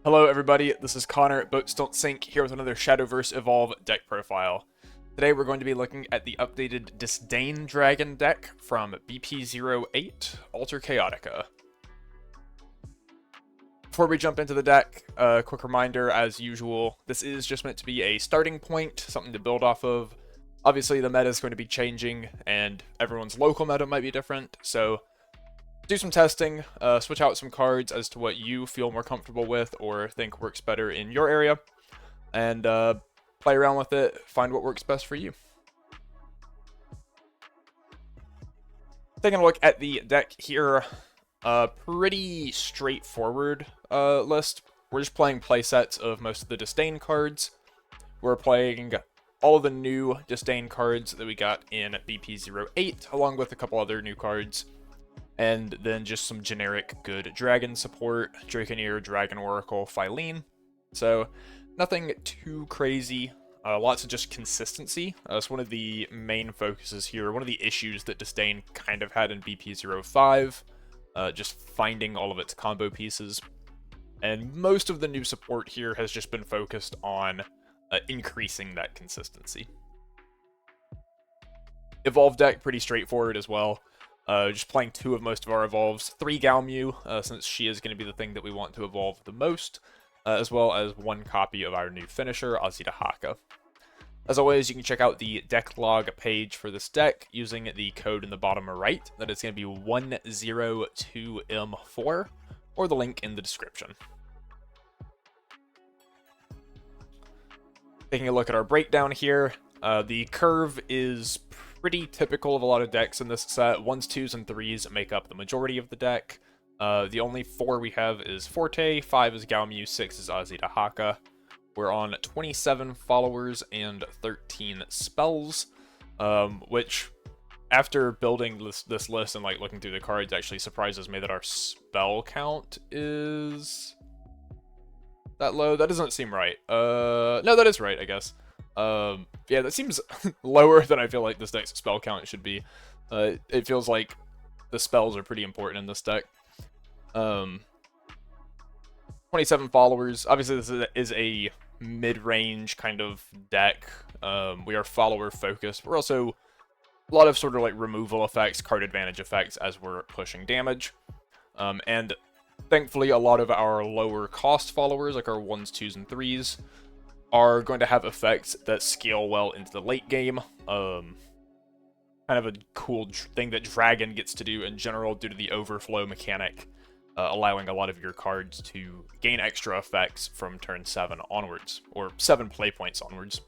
Hello everybody, this is Connor at BoatsDon'tSink here with another Shadowverse Evolve deck profile. Today we're going to be looking at the updated Disdain Dragon deck from BP08 Alter Chaotica. Before we jump into the deck, a quick reminder as usual, this is just meant to be a starting point, something to build off of. Obviously the meta is going to be changing and everyone's local meta might be different, so do some testing, switch out some cards as to what you feel more comfortable with or think works better in your area, and play around with it, find what works best for you. Taking a look at the deck here, pretty straightforward list. We're just playing playsets of most of the Disdain cards. We're playing all of the new Disdain cards that we got in BP08, along with a couple other new cards. And then just some generic good dragon support, Draconeer, Dragon Oracle, Phylene. So nothing too crazy, lots of just consistency. It's one of the main focuses here, one of the issues that Disdain kind of had in BP05, just finding all of its combo pieces. And most of the new support here has just been focused on increasing that consistency. Evolve deck, pretty straightforward as well. Just playing two of most of our evolves, 3 Galmu, since she is going to be the thing that we want to evolve the most, as well as 1 copy of our new finisher, Azita Haka. As always, you can check out the deck log page for this deck using the code in the bottom right, that is going to be 102M4, or the link in the description. Taking a look at our breakdown here, the curve is pretty typical of a lot of decks in this set. 1s, 2s, and 3s make up the majority of the deck. The only 4 we have is Forte, 5 is Galmu, 6 is Azita Haka. We're on 27 followers and 13 spells, which, after building this list and like looking through the cards, actually surprises me that our spell count is that low. That doesn't seem right. No, that is right, I guess. Yeah, that seems lower than I feel like this deck's spell count should be. It feels like the spells are pretty important in this deck. 27 followers. Obviously, this is a mid-range kind of deck. We are follower-focused. We're also a lot of sort of like removal effects, card advantage effects as we're pushing damage. And thankfully, a lot of our lower-cost followers, like our 1s, 2s, and 3s, are going to have effects that scale well into the late game. Kind of a cool thing that Dragon gets to do in general due to the overflow mechanic, allowing a lot of your cards to gain extra effects from turn 7 onwards, or 7 play points onwards.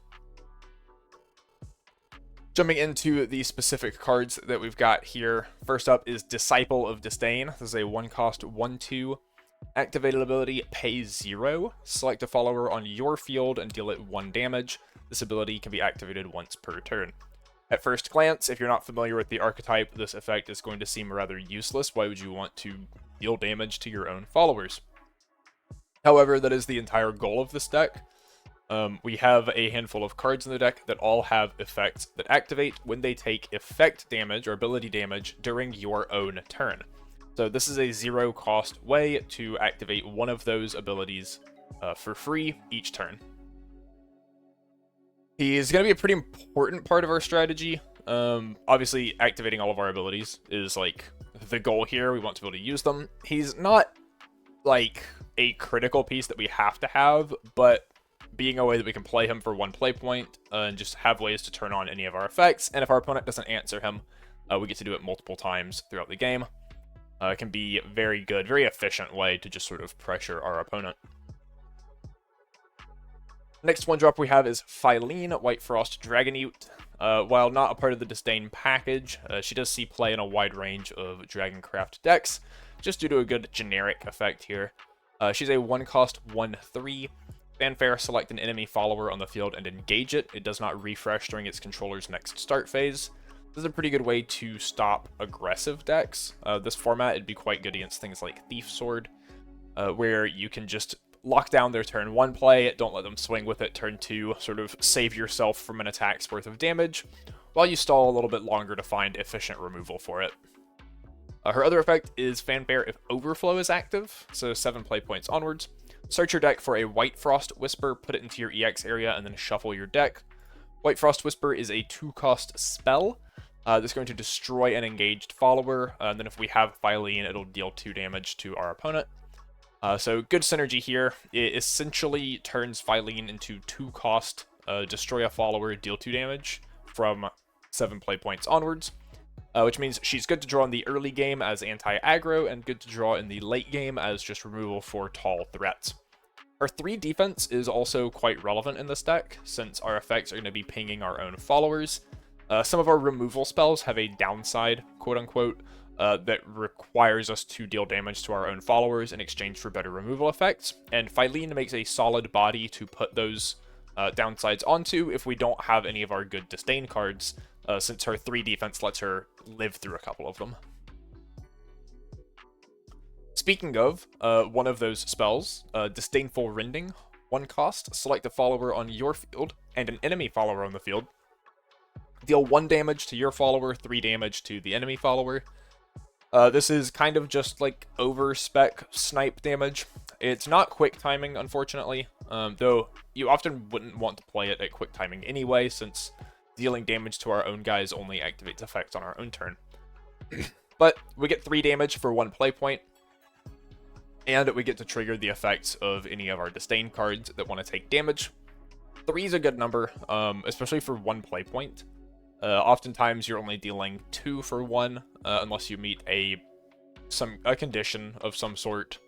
Jumping into the specific cards that we've got here, first up is Disciple of Disdain. This is a 1-cost 1/2. Activated ability, pay 0. Select a follower on your field and deal it 1 damage. This ability can be activated once per turn. At first glance, if you're not familiar with the archetype, this effect is going to seem rather useless. Why would you want to deal damage to your own followers? However, that is the entire goal of this deck. We have a handful of cards in the deck that all have effects that activate when they take effect damage or ability damage during your own turn. So this is a 0-cost way to activate one of those abilities for free each turn. He is going to be a pretty important part of our strategy. Obviously, activating all of our abilities is like the goal here. We want to be able to use them. He's not like a critical piece that we have to have, but being a way that we can play him for 1 play point and just have ways to turn on any of our effects. And if our opponent doesn't answer him, we get to do it multiple times throughout the game. It can be very good, very efficient way to just sort of pressure our opponent. Next 1-drop we have is Phylene, White Frost Dragonute. While not a part of the Disdain package, she does see play in a wide range of Dragoncraft decks, just due to a good generic effect here. She's a 1-cost 1/3. Fanfare, select an enemy follower on the field and engage it. It does not refresh during its controller's next start phase. This is a pretty good way to stop aggressive decks. This format, it'd be quite good against things like Thief Sword, where you can just lock down their turn 1 play, don't let them swing with it turn 2, sort of save yourself from an attack's worth of damage, while you stall a little bit longer to find efficient removal for it. Her other effect is Fanfare if Overflow is active, so 7 play points onwards. Search your deck for a White Frost Whisper, put it into your EX area, and then shuffle your deck. White Frost Whisper is a 2-cost spell that's going to destroy an engaged follower, and then if we have Phylene, it'll deal 2 damage to our opponent. So good synergy here. It essentially turns Phylene into 2-cost, destroy a follower, deal 2 damage from 7 play points onwards, which means she's good to draw in the early game as anti-aggro, and good to draw in the late game as just removal for tall threats. Our 3 defense is also quite relevant in this deck, since our effects are going to be pinging our own followers. Some of our removal spells have a downside, quote-unquote, that requires us to deal damage to our own followers in exchange for better removal effects, and Phylene makes a solid body to put those downsides onto if we don't have any of our good Disdain cards, since her 3 defense lets her live through a couple of them. Speaking of one of those spells, Disdainful Rending, 1 cost, select a follower on your field and an enemy follower on the field. Deal 1 damage to your follower, 3 damage to the enemy follower. This is kind of just like over-spec snipe damage. It's not quick timing, unfortunately, though you often wouldn't want to play it at quick timing anyway, since dealing damage to our own guys only activates effects on our own turn. But we get 3 damage for 1 play point, and we get to trigger the effects of any of our Disdain cards that want to take damage. 3 is a good number, especially for 1 play point. Oftentimes you're only dealing 2 for 1, unless you meet a condition of some sort.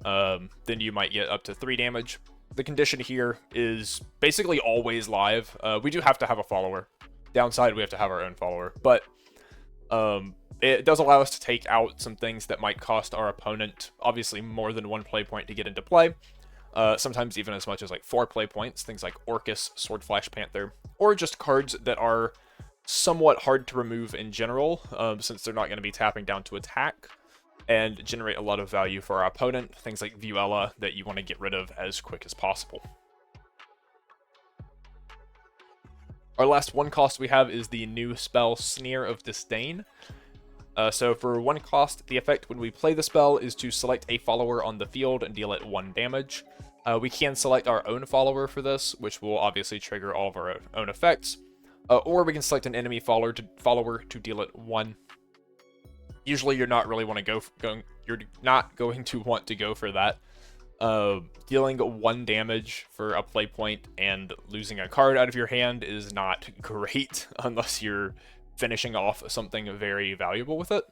Then you might get up to 3 damage. The condition here is basically always live. We do have to have a follower. Downside, we have to have our own follower. But it does allow us to take out some things that might cost our opponent, obviously, more than 1 play point to get into play. Sometimes even as much as like 4 play points. Things like Orcus, Swordflash Panther, or just cards that are somewhat hard to remove in general, since they're not going to be tapping down to attack and generate a lot of value for our opponent. Things like Vuella that you want to get rid of as quick as possible. Our last 1 cost we have is the new spell Sneer of Disdain. So for 1 cost, the effect when we play the spell is to select a follower on the field and deal it 1 damage. We can select our own follower for this, which will obviously trigger all of our own effects. Or we can select an enemy follower to deal it 1. Usually, you're not going to want to go for that. Dealing 1 damage for a play point and losing a card out of your hand is not great unless you're finishing off something very valuable with it.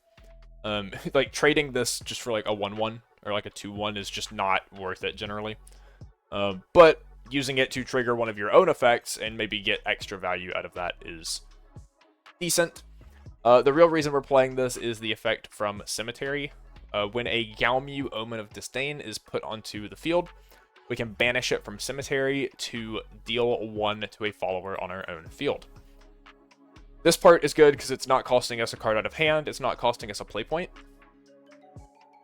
Like trading this just for like a 1/1 or like a 2/1 is just not worth it generally. But using it to trigger one of your own effects and maybe get extra value out of that is decent. The real reason we're playing this is the effect from Cemetery. When a Galmu Omen of Disdain is put onto the field, we can banish it from Cemetery to deal 1 to a follower on our own field. This part is good because it's not costing us a card out of hand, it's not costing us a play point,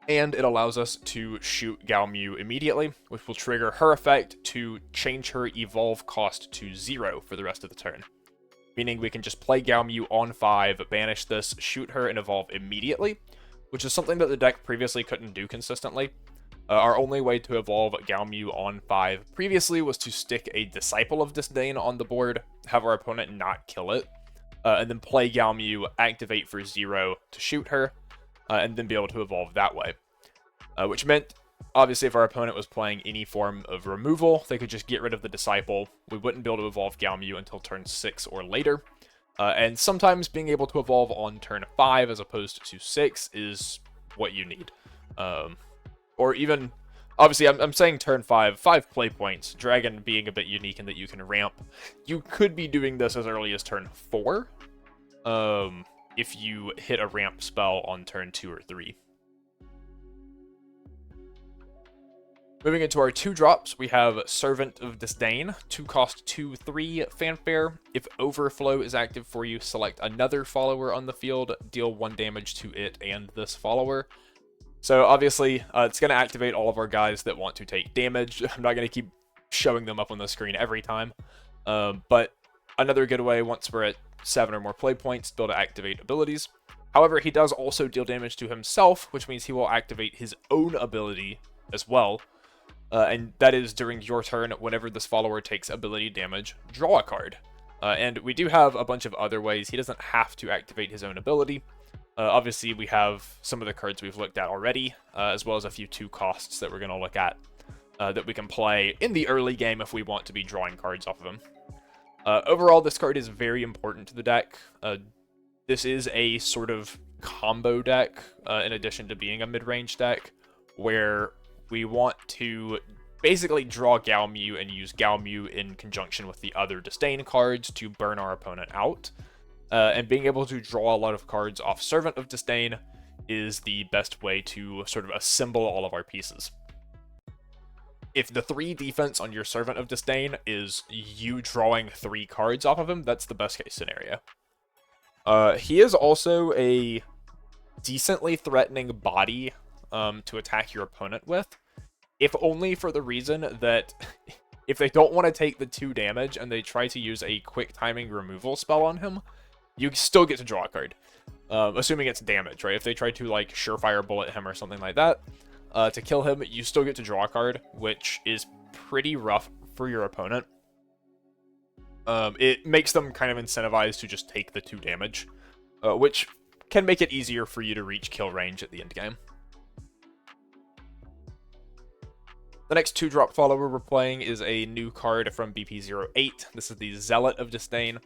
and it allows us to shoot Galmu immediately, which will trigger her effect to change her evolve cost to 0 for the rest of the turn. Meaning we can just play Galmu on 5, banish this, shoot her, and evolve immediately, which is something that the deck previously couldn't do consistently. Our only way to evolve Galmu on 5 previously was to stick a Disciple of Disdain on the board, have our opponent not kill it, and then play Galmu, activate for 0 to shoot her, and then be able to evolve that way. Which meant, obviously, if our opponent was playing any form of removal, they could just get rid of the Disciple. We wouldn't be able to evolve Galmu until turn 6 or later. And sometimes being able to evolve on turn 5 as opposed to 6 is what you need. Or even, obviously, I'm saying turn 5 play points, Dragon being a bit unique in that you can ramp. You could be doing this as early as turn 4, if you hit a ramp spell on turn 2 or 3. Moving into our 2 drops, we have Servant of Disdain, 2 cost 2/3 Fanfare. If Overflow is active for you, select another follower on the field, deal 1 damage to it and this follower. So obviously, it's going to activate all of our guys that want to take damage. I'm not going to keep showing them up on the screen every time. But another good way, once we're at 7 or more play points, to be able to activate abilities. However, he does also deal damage to himself, which means he will activate his own ability as well. and that is during your turn. Whenever this follower takes ability damage, draw a card. And we do have a bunch of other ways. He doesn't have to activate his own ability. Obviously, we have some of the cards we've looked at already, as well as a few 2 costs that we're going to look at that we can play in the early game if we want to be drawing cards off of him. Overall, this card is very important to the deck. This is a sort of combo deck, in addition to being a mid-range deck, where we want to basically draw Galmu and use Galmu in conjunction with the other Disdain cards to burn our opponent out. And being able to draw a lot of cards off Servant of Disdain is the best way to sort of assemble all of our pieces. If the 3 defense on your Servant of Disdain is you drawing 3 cards off of him, that's the best case scenario. He is also a decently threatening body to attack your opponent with, if only for the reason that if they don't want to take the 2 damage and they try to use a quick timing removal spell on him, you still get to draw a card. Assuming it's damage, right? If they try to, like, surefire bullet him or something like that, to kill him, you still get to draw a card, which is pretty rough for your opponent. It makes them kind of incentivized to just take the 2 damage, which can make it easier for you to reach kill range at the end game. The next 2-drop follower we're playing is a new card from BP08. This is the Zealot of Disdain.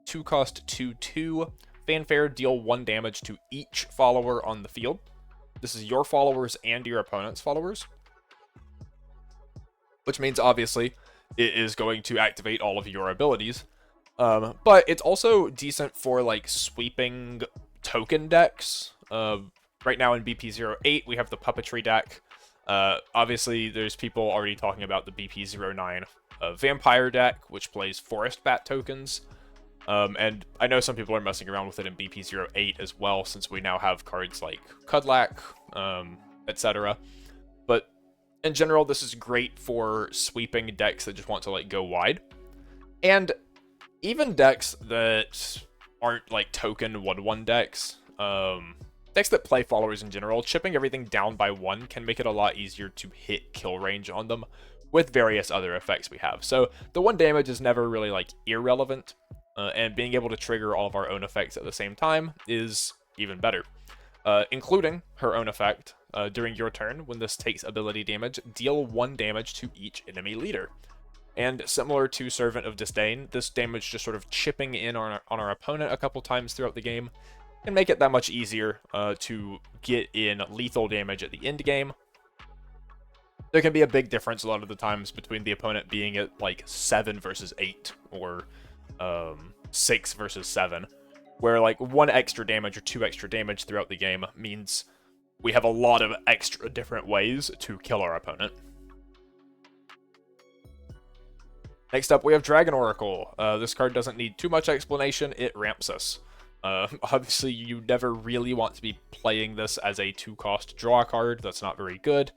2 cost 2/2. Fanfare, deal 1 damage to each follower on the field. This is your followers and your opponent's followers, which means obviously it is going to activate all of your abilities. But it's also decent for, like, sweeping token decks. Right now in BP08, we have the Puppetry deck. Obviously, there's people already talking about the BP09 Vampire deck, which plays Forest Bat tokens. And I know some people are messing around with it in BP08 as well, since we now have cards like Cudlack, etc. But in general, this is great for sweeping decks that just want to, like, go wide. And even decks that aren't, like, token 1/1 decks, decks that play followers in general, chipping everything down by 1 can make it a lot easier to hit kill range on them with various other effects we have. So the 1 damage is never really, like, irrelevant. And being able to trigger all of our own effects at the same time is even better. Including her own effect. During your turn, when this takes ability damage, deal 1 damage to each enemy leader. And similar to Servant of Disdain, this damage just sort of chipping in on our opponent a couple times throughout the game can make it that much easier to get in lethal damage at the end game. There can be a big difference a lot of the times between the opponent being at, like, 7 versus 8, or 6 versus 7, where, like, 1 extra damage or 2 extra damage throughout the game means we have a lot of extra different ways to kill our opponent. Next up, we have Dragon Oracle. This card doesn't need too much explanation, it ramps us. Obviously, you never really want to be playing this as a 2-cost draw card, that's not very good.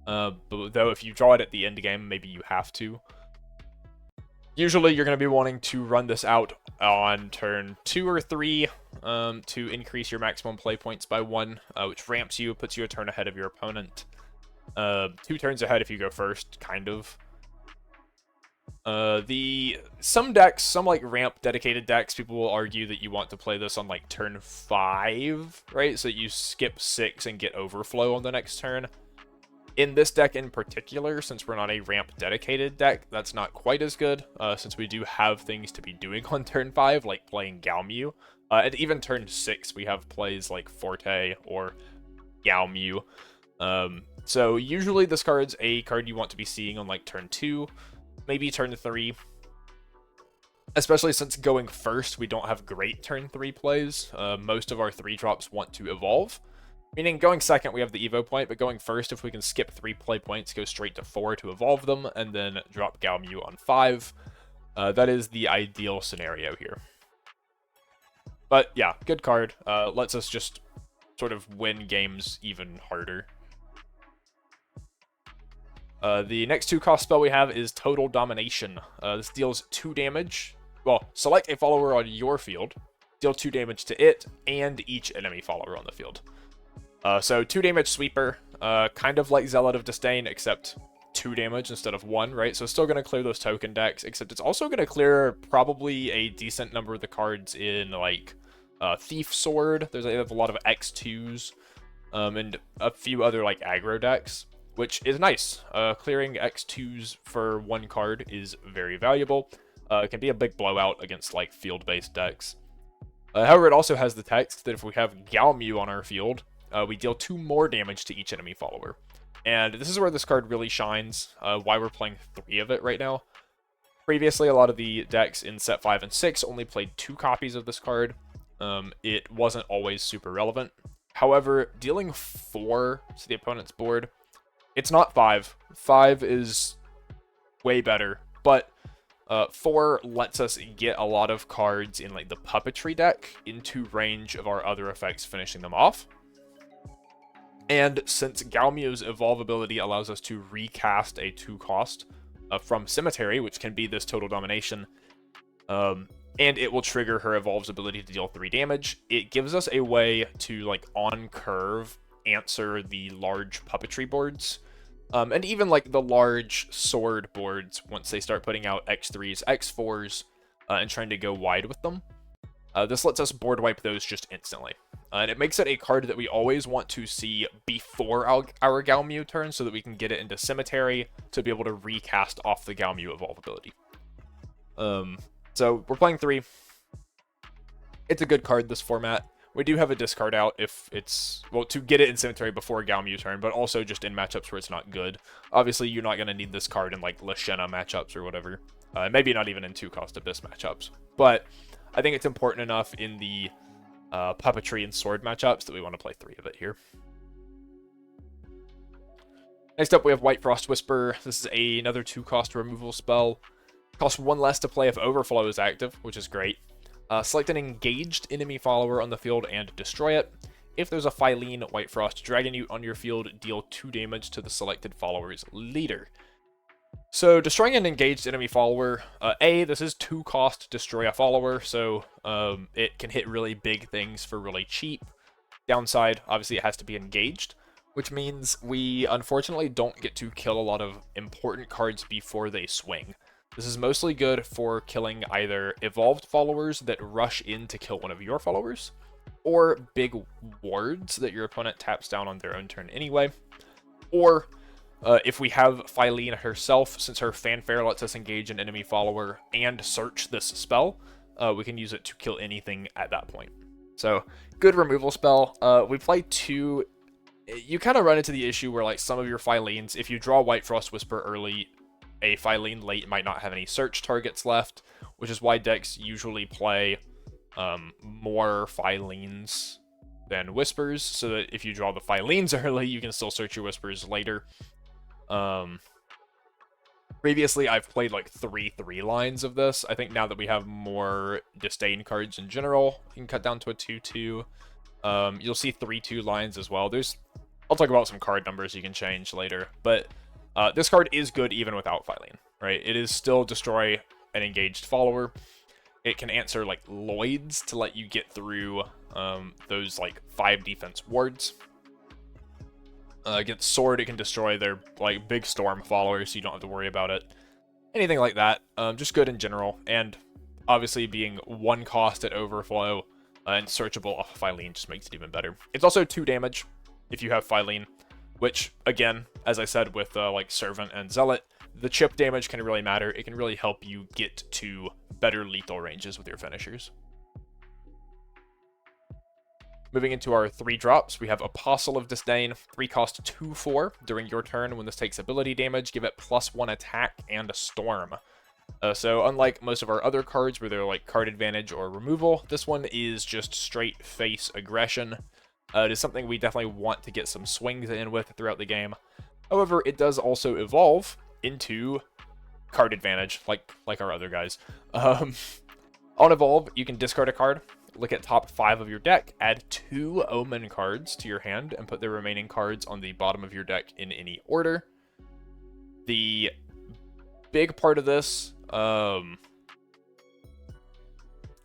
But though if you draw it at the end game, maybe you have to. Usually you're going to be wanting to run this out on turn 2 or 3 to increase your maximum play points by 1, which ramps you, puts you a turn ahead of your opponent. 2 turns ahead if you go first, kind of. Some decks, some, like, ramp dedicated decks, people will argue that you want to play this on, like, turn 5, right? So you skip 6 and get overflow on the next turn. In this deck in particular, since we're not a ramp dedicated deck, that's not quite as good, since we do have things to be doing on turn 5, like playing Galmu. And even turn 6, we have plays like Forte or Galmu. So usually this card's a card you want to be seeing on, like, turn 2, maybe turn 3. Especially since going first, we don't have great turn 3 plays. Most of our 3-drops want to evolve. Meaning going second, we have the Evo point, but going first, if we can skip 3 play points, go straight to 4 to evolve them, and then drop Galmu on 5. That is the ideal scenario here. But yeah, good card. Lets us just sort of win games even harder. The next 2-cost spell we have is Total Domination. This deals 2 damage. Well, select a follower on your field, deal 2 damage to it, and each enemy follower on the field. So 2 damage sweeper, kind of like Zealot of Disdain, except 2 damage instead of 1, right? So it's still going to clear those token decks, except it's also going to clear probably a decent number of the cards in, like, Thief Sword. They have a lot of X2s, and a few other, like, aggro decks, which is nice. Clearing X2s for 1 card is very valuable. It can be a big blowout against, like, field-based decks. However, it also has the text that if we have Galmu on our field, we deal 2 more damage to each enemy follower. And this is where this card really shines, why we're playing 3 of it right now. Previously, a lot of the decks in set 5 and 6 only played 2 copies of this card. It wasn't always super relevant. However, dealing 4 to the opponent's board, it's not 5. 5 is way better, but 4 lets us get a lot of cards in, like, the puppetry deck into range of our other effects, finishing them off. And since Galmu's evolve ability allows us to recast a 2-cost from Cemetery, which can be this Total Domination, and it will trigger her evolve's ability to deal 3 damage, it gives us a way to, like, on curve answer the large puppetry boards. And even, like, the large sword boards, once they start putting out X3s, X4s, and trying to go wide with them. This lets us board wipe those just instantly. And it makes it a card that we always want to see before our Galmu turn, so that we can get it into Cemetery to be able to recast off the Galmu evolve ability. So we're playing 3. It's a good card, this format. We do have a discard out if it's, well, to get it in Cemetery before Galmu turn, but also just in matchups where it's not good. Obviously, you're not going to need this card in, like, Lashena matchups or whatever. Maybe not even in 2-cost Abyss matchups. But I think it's important enough in the puppetry and sword matchups that we want to play 3 of it here. Next up, we have White Frost Whisper. This is another 2-cost removal spell. Costs 1 less to play if Overflow is active, which is great. Select an engaged enemy follower on the field and destroy it. If there's a Phylene White Frost Dragonute on your field, deal 2 damage to the selected follower's leader. So, destroying an engaged enemy follower, this is 2-cost destroy a follower, so it can hit really big things for really cheap. Downside, obviously it has to be engaged, which means we unfortunately don't get to kill a lot of important cards before they swing. This is mostly good for killing either evolved followers that rush in to kill one of your followers, or big wards that your opponent taps down on their own turn anyway, or if we have Phylene herself, since her fanfare lets us engage an enemy follower and search this spell, we can use it to kill anything at that point. So, good removal spell. We play 2. You kind of run into the issue where, like, some of your Phylenes, if you draw White Frost Whisper early, a Phylene late might not have any search targets left, which is why decks usually play more Phylenes than Whispers, so that if you draw the Phylenes early, you can still search your Whispers later. Previously, I've played like 3 lines of this. I think now that we have more Disdain cards in general, you can cut down to a 2/2. You'll see 3/2 lines as well. I'll talk about some card numbers you can change later, but this card is good even without Phylene, right? It is still destroy an engaged follower. It can answer like Lloyds to let you get through those like 5 defense wards. Against Sword, it can destroy their like big storm followers, so you don't have to worry about it. Anything like that, just good in general. And obviously being 1 cost at Overflow and searchable off of Phylene just makes it even better. It's also 2 damage if you have Phylene, which again, as I said with like Servant and Zealot, the chip damage can really matter. It can really help you get to better lethal ranges with your finishers. Moving into our 3 drops, we have Apostle of Disdain, 3 cost 2/4. During your turn, when this takes ability damage, give it +1 attack and a storm. So unlike most of our other cards where they're like card advantage or removal, this one is just straight face aggression. It is something we definitely want to get some swings in with throughout the game. However, it does also evolve into card advantage, like our other guys. On evolve, you can discard a card, look at top 5 of your deck, add 2 Omen cards to your hand, and put the remaining cards on the bottom of your deck in any order. The big part of this,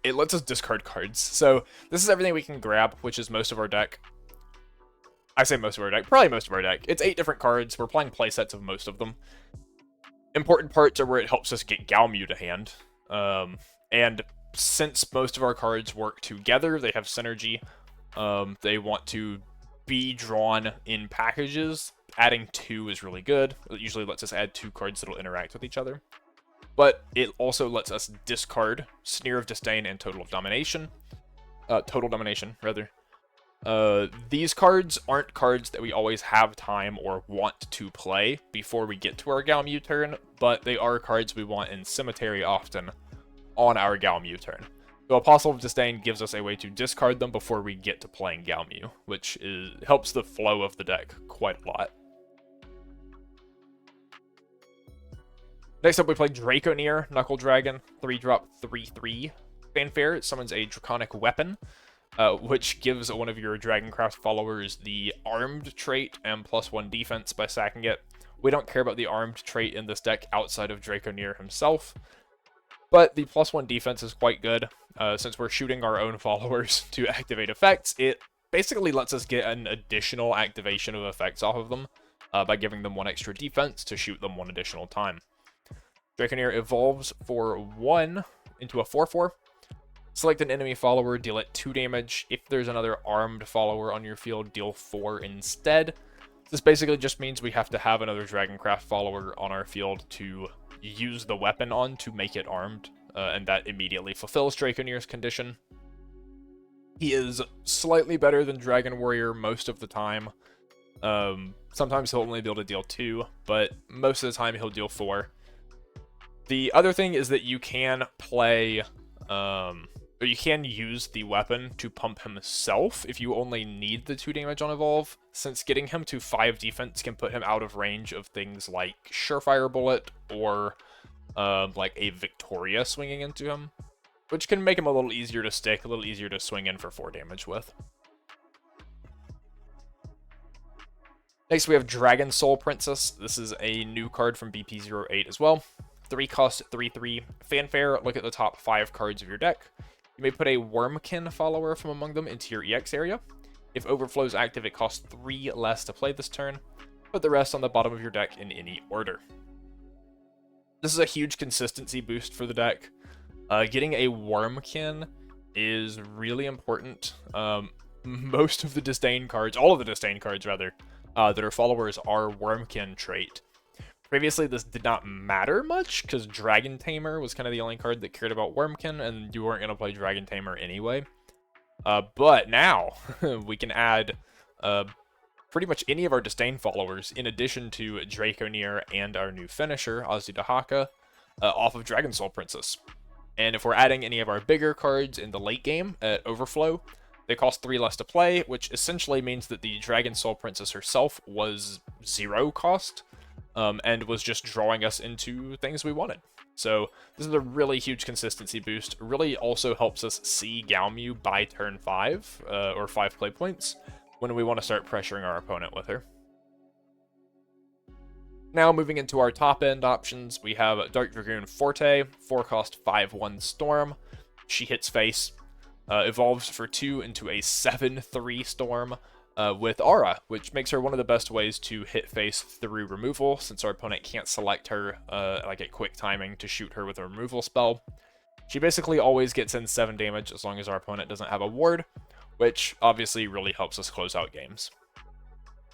it lets us discard cards. So this is everything we can grab, which is most of our deck. I say most of our deck, probably most of our deck. It's 8 different cards. We're playing playsets of most of them. Important parts are where it helps us get Galmu to hand. And since most of our cards work together, they have synergy. They want to be drawn in packages. Adding 2 is really good. It usually lets us add 2 cards that will interact with each other. But it also lets us discard Sneer of Disdain and Total Domination. Total Domination, rather. These cards aren't cards that we always have time or want to play before we get to our Galmu turn, but they are cards we want in Cemetery often on our Galmu turn. So Apostle of Disdain gives us a way to discard them before we get to playing Galmu, which helps the flow of the deck quite a lot. Next up, we play Draconeer, Knuckle Dragon, 3-drop, 3/3. Fanfare, it summons a Draconic Weapon, which gives one of your Dragoncraft followers the Armed trait and +1 defense by sacking it. We don't care about the Armed trait in this deck outside of Draconeer himself, but the +1 defense is quite good. Since we're shooting our own followers to activate effects, it basically lets us get an additional activation of effects off of them by giving them 1 extra defense to shoot them 1 additional time. Draconeer evolves for 1 into a 4/4. Select an enemy follower, deal it 2 damage. If there's another armed follower on your field, deal 4 instead. This basically just means we have to have another Dragoncraft follower on our field to use the weapon on to make it armed, and that immediately fulfills Draconeer's condition. He is slightly better than Dragon Warrior most of the time. Sometimes he'll only be able to deal 2, but most of the time he'll deal 4. The other thing is that you can play, or you can use the weapon to pump himself if you only need the 2 damage on evolve, since getting him to 5 defense can put him out of range of things like Surefire Bullet or like a Victoria swinging into him, which can make him a little easier to stick, a little easier to swing in for 4 damage with. Next we have Dragon Soul Princess. This is a new card from BP08 as well. 3 cost, 3/3. Fanfare, look at the top 5 cards of your deck. You may put a Wormkin follower from among them into your EX area. If Overflow is active, it costs 3 less to play this turn. Put the rest on the bottom of your deck in any order. This is a huge consistency boost for the deck. Getting a Wormkin is really important. Most of the Disdain cards, all of the Disdain cards rather, that are followers are Wormkin trait. Previously, this did not matter much, because Dragon Tamer was kind of the only card that cared about Wormkin, and you weren't going to play Dragon Tamer anyway. But now, we can add pretty much any of our Disdain followers, in addition to Draconeer and our new finisher, Azudahaka, off of Dragon Soul Princess. And if we're adding any of our bigger cards in the late game at Overflow, they cost 3 less to play, which essentially means that the Dragon Soul Princess herself was 0 cost. And was just drawing us into things we wanted. So this is a really huge consistency boost. Really also helps us see Galmu by turn 5, or 5 play points, when we want to start pressuring our opponent with her. Now moving into our top end options, we have Dark Dragoon Forte, 4 cost, 5/1 Storm. She hits face, evolves for 2 into a 7/3 Storm. With Aura, which makes her one of the best ways to hit face through removal, since our opponent can't select her like at quick timing to shoot her with a removal spell. She basically always gets in 7 damage as long as our opponent doesn't have a ward, which obviously really helps us close out games.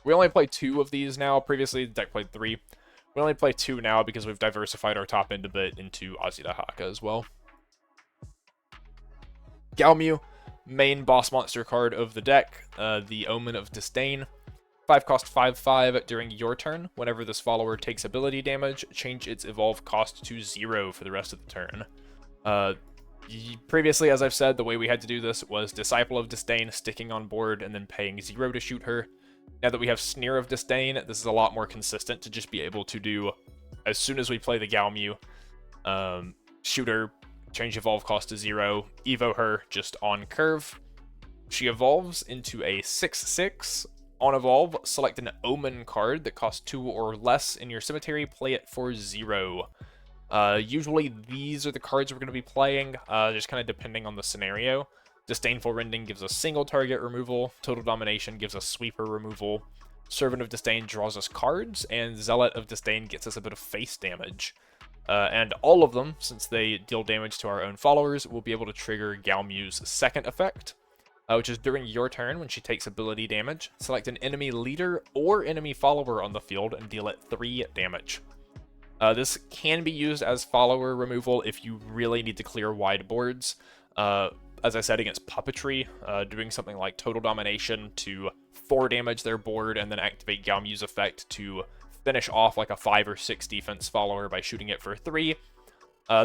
We only play 2 of these now. Previously, the deck played 3. We only play 2 now because we've diversified our top end a bit into Azudahaka as well. Galmu, main boss monster card of the deck, the Omen of Disdain. 5 cost, 5/5 during your turn. Whenever this follower takes ability damage, change its evolve cost to 0 for the rest of the turn. Previously, as I've said, the way we had to do this was Disciple of Disdain sticking on board and then paying 0 to shoot her. Now that we have Sneer of Disdain, this is a lot more consistent to just be able to do, as soon as we play the Galmu, shoot her, change evolve cost to 0, evo her just on curve. She evolves into a 6/6. On evolve, select an Omen card that costs 2 or less in your cemetery, play it for 0. Usually these are the cards we're going to be playing, just kind of depending on the scenario. Disdainful Rending gives us single target removal. Total Domination gives us sweeper removal. Servant of Disdain draws us cards, and Zealot of Disdain gets us a bit of face damage. And all of them, since they deal damage to our own followers, will be able to trigger Galmu's second effect, which is during your turn when she takes ability damage. Select an enemy leader or enemy follower on the field and deal it 3 damage. This can be used as follower removal if you really need to clear wide boards. As I said, against puppetry, doing something like Total Domination to 4 damage their board and then activate Galmu's effect to finish off like a 5 or 6 defense follower by shooting it for 3.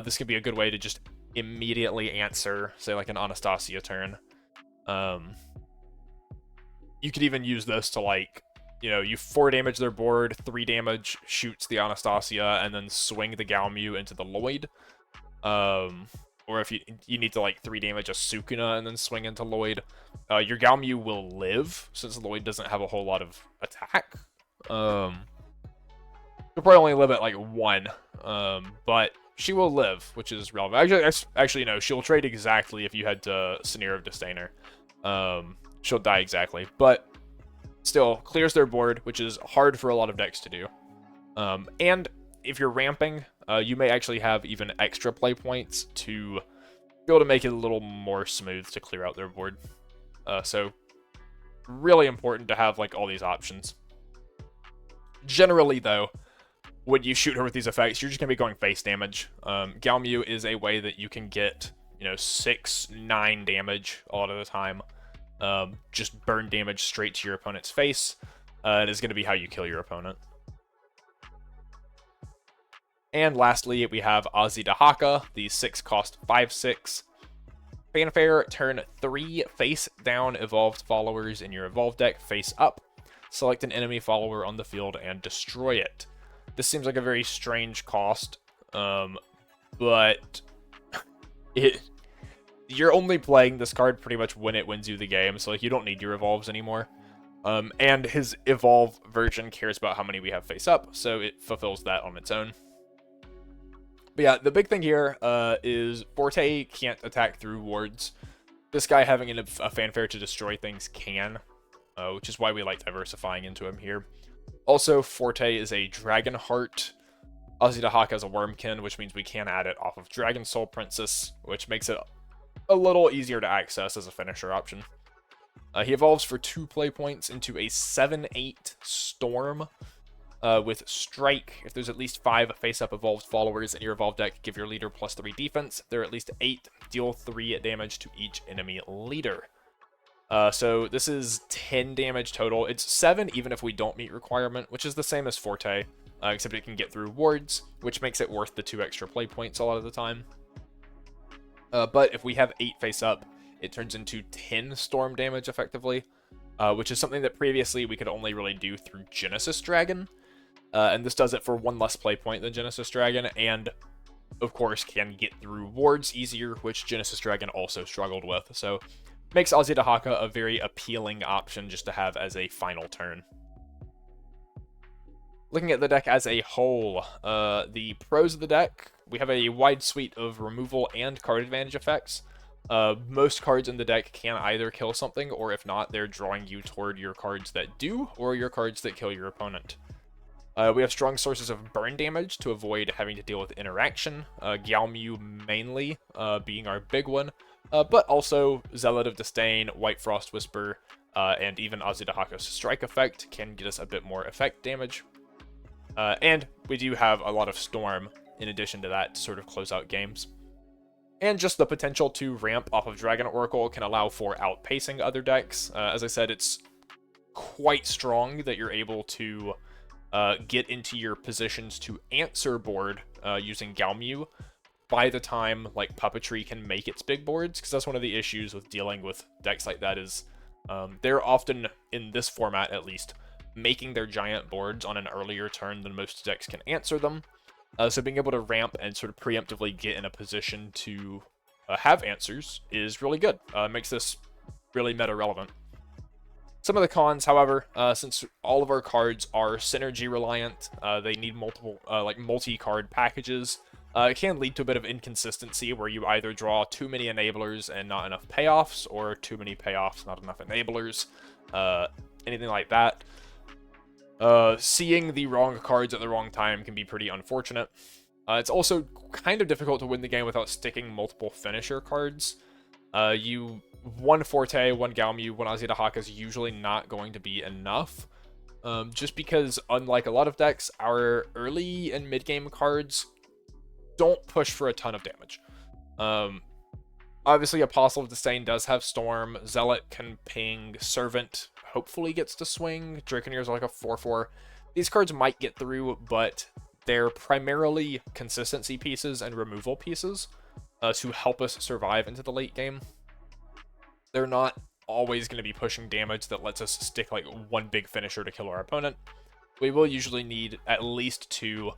This can be a good way to just immediately answer, say, like an Anastasia turn. You could even use this to, like, you 4 damage their board, 3 damage shoots the Anastasia, and then swing the Galmu into the Lloyd. Or if you need to, like, 3 damage a Sukuna and then swing into Lloyd. Your Galmu will live, since Lloyd doesn't have a whole lot of attack. She'll probably only live at, like, 1. But she will live, which is relevant. Actually, no, she'll trade exactly if you had to Sneer of Disdainer. She'll die exactly. But still, clears their board, which is hard for a lot of decks to do. And if you're ramping, you may actually have even extra play points to be able to make it a little more smooth to clear out their board. So, really important to have, like, all these options. Generally, though, when you shoot her with these effects, you're just going to be going face damage. Galmu is a way that you can get, 6, 9 damage a lot of the time. Just burn damage straight to your opponent's face. It is going to be how you kill your opponent. And lastly, we have Azidahaka, the 6-cost 5/6. Fanfare, turn 3 face-down evolved followers in your evolved deck face up. Select an enemy follower on the field and destroy it. This seems like a very strange cost, but you're only playing this card pretty much when it wins you the game, so like you don't need your evolves anymore. And his evolve version cares about how many we have face up, so it fulfills that on its own. But yeah, the big thing here is Forte can't attack through wards. This guy having a fanfare to destroy things can, which is why we like diversifying into him here. Also, Forte is a Dragon Heart. Azidahaka is a Wormkin, which means we can add it off of Dragon Soul Princess, which makes it a little easier to access as a finisher option. He evolves for 2 play points into a 7/8 Storm with Strike. If there's at least 5 face-up evolved followers in your evolved deck, give your leader +3 defense. There are at least 8, deal 3 damage to each enemy leader. So this is 10 damage total. It's 7 even if we don't meet requirement, which is the same as Forte, except it can get through wards, which makes it worth the 2 extra play points a lot of the time. But if we have 8 face up, it turns into 10 storm damage effectively, which is something that previously we could only really do through Genesis Dragon. And this does it for 1 less play point than Genesis Dragon, and of course can get through wards easier, which Genesis Dragon also struggled with. So makes Azidahaka a very appealing option just to have as a final turn. Looking at the deck as a whole, the pros of the deck, we have a wide suite of removal and card advantage effects. Most cards in the deck can either kill something, or if not, they're drawing you toward your cards that do, or your cards that kill your opponent. We have strong sources of burn damage to avoid having to deal with interaction, Galmu mainly being our big one, but also Zealot of Disdain, White Frost Whisper, and even Azidahaka's strike effect can get us a bit more effect damage. And we do have a lot of Storm in addition to that to sort of close out games. And just the potential to ramp off of Dragon Oracle can allow for outpacing other decks. As I said, it's quite strong that you're able to get into your positions to answer board using Galmu by the time like Puppetry can make its big boards, because that's one of the issues with dealing with decks like that is they're often, in this format at least, making their giant boards on an earlier turn than most decks can answer them. So being able to ramp and sort of preemptively get in a position to have answers is really good. Makes this really meta relevant. Some of the cons, however, since all of our cards are synergy reliant, they need multiple, like multi-card packages. It can lead to a bit of inconsistency where you either draw too many enablers and not enough payoffs, or too many payoffs, not enough enablers, anything like that. Seeing the wrong cards at the wrong time can be pretty unfortunate. It's also kind of difficult to win the game without sticking multiple finisher cards. One Forte, one Galmu, one Azidahaka is usually not going to be enough. Just because, unlike a lot of decks, our early and mid-game cards don't push for a ton of damage. Obviously, Apostle of Disdain does have Storm. Zealot can ping. Servant hopefully gets to swing. Draconeers are like a 4/4. These cards might get through, but they're primarily consistency pieces and removal pieces to help us survive into the late game. They're not always going to be pushing damage that lets us stick like one big finisher to kill our opponent. We will usually need at least two,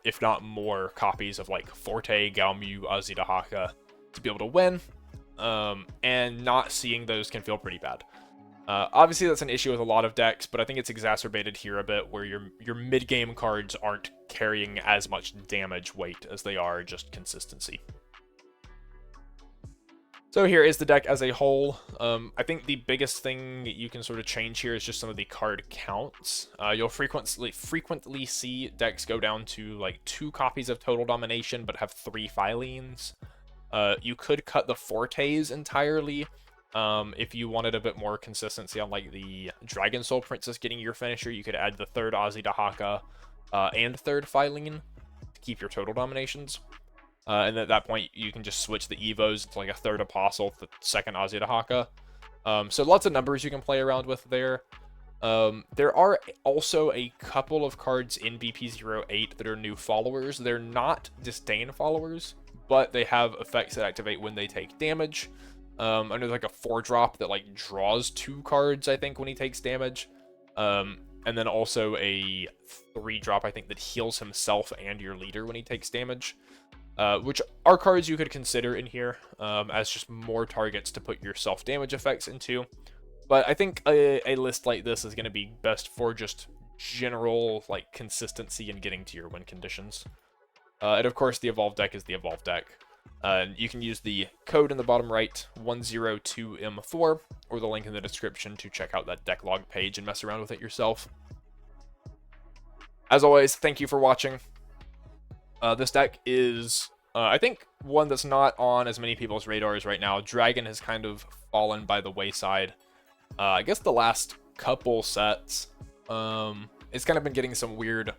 if not more, copies of like Forte, Galmu, Azidahaka to be able to win, and not seeing those can feel pretty bad. Obviously, that's an issue with a lot of decks, but I think it's exacerbated here a bit, where your mid-game cards aren't carrying as much damage weight as they are just consistency. So here is the deck as a whole. I think the biggest thing you can sort of change here is just some of the card counts. You'll frequently see decks go down to like 2 copies of Total Domination, but have 3 Phylines. You could cut the Fortes entirely. If you wanted a bit more consistency on like the Dragon Soul Princess getting your finisher, you could add the 3rd Azidahaka and 3rd Phylline to keep your total dominations. And at that point, you can just switch the Evos to like a 3rd Apostle, the 2nd Azidahaka. So lots of numbers you can play around with there. There are also a couple of cards in BP08 that are new followers. They're not Disdain followers, but they have effects that activate when they take damage. And there's like a 4-drop that like draws 2 cards, I think, when he takes damage. And then also a 3-drop, I think, that heals himself and your leader when he takes damage. Which are cards you could consider in here as just more targets to put your self-damage effects into. But I think a list like this is going to be best for just general like consistency and getting to your win conditions. And of course, the Evolved deck is the Evolved deck. You can use the code in the bottom right, 102M4, or the link in the description to check out that deck log page and mess around with it yourself. As always, thank you for watching. This deck is, I think, one that's not on as many people's radars right now. Dragon has kind of fallen by the wayside. I guess the last couple sets, it's kind of been getting some weird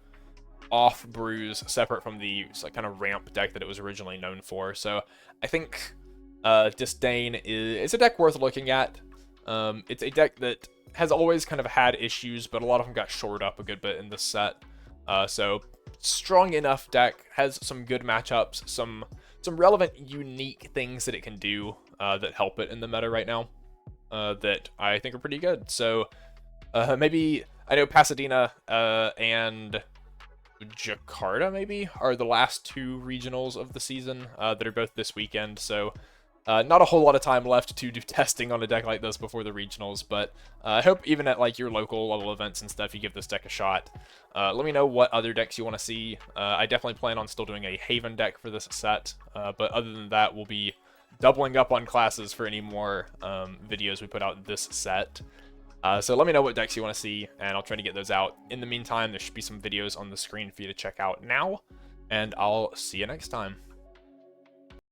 off brews separate from the like, kind of ramp deck that it was originally known for. So I think Disdain is a deck worth looking at. It's a deck that has always kind of had issues, but a lot of them got shored up a good bit in this set. So strong enough deck, has some good matchups, some relevant, unique things that it can do that help it in the meta right now that I think are pretty good. So maybe, I know Pasadena and Jakarta maybe are the last 2 regionals of the season that are both this weekend. So not a whole lot of time left to do testing on a deck like this before the regionals, but I hope even at like your local level events and stuff, you give this deck a shot. Let me know what other decks you want to see. I definitely plan on still doing a Haven deck for this set, but other than that, we'll be doubling up on classes for any more videos we put out this set. So let me know what decks you want to see, and I'll try to get those out. In the meantime, there should be some videos on the screen for you to check out now, and I'll see you next time.